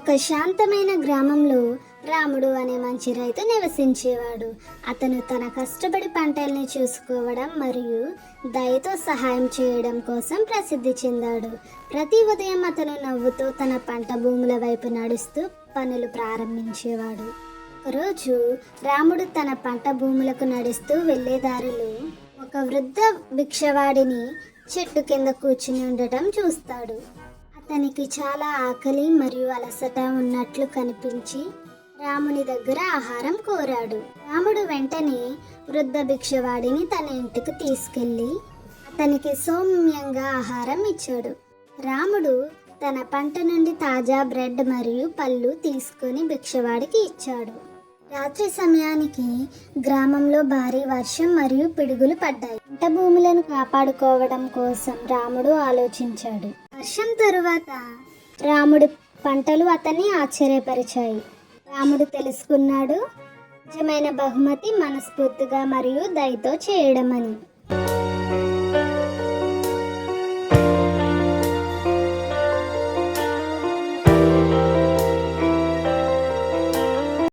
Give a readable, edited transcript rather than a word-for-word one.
ఒక శాంతమైన గ్రామంలో రాముడు అనే మంచి రైతు నివసించేవాడు. అతను తన కష్టపడి పంటల్ని చూసుకోవడం మరియు దయతో సహాయం చేయడం కోసం ప్రసిద్ధి చెందాడు. ప్రతి ఉదయం అతను నవ్వుతూ తన పంట భూముల వైపు నడుస్తూ పనులు ప్రారంభించేవాడు. ఒకరోజు రాముడు తన పంట భూములకు నడుస్తూ వెళ్ళే దారిలో ఒక వృద్ధ భిక్షవాడిని చెట్టు కింద కూర్చుని ఉండటం చూస్తాడు. అతనికి చాలా ఆకలి మరియు అలసట ఉన్నట్లు కనిపించి రాముని దగ్గర ఆహారం కోరాడు. రాముడు వెంటనే వృద్ధ భిక్షవాడిని తన ఇంటికి తీసుకెళ్ళి అతనికి సౌమ్యంగా ఆహారం ఇచ్చాడు. రాముడు తన పంట నుండి తాజా బ్రెడ్ మరియు పళ్ళు తీసుకొని భిక్షవాడికి ఇచ్చాడు. రాత్రి సమయానికి గ్రామంలో భారీ వర్షం మరియు పిడుగులు పడ్డాయి. పంట భూములను కాపాడుకోవడం కోసం రాముడు ఆలోచించాడు. వర్షం తరువాత రాముడి పంటలు అతన్ని ఆశ్చర్యపరిచాయి. రాముడు తెలుసుకున్నాడు, నిజమైన బహుమతి మనస్ఫూర్తిగా మరియు దయతో చేయడం అని.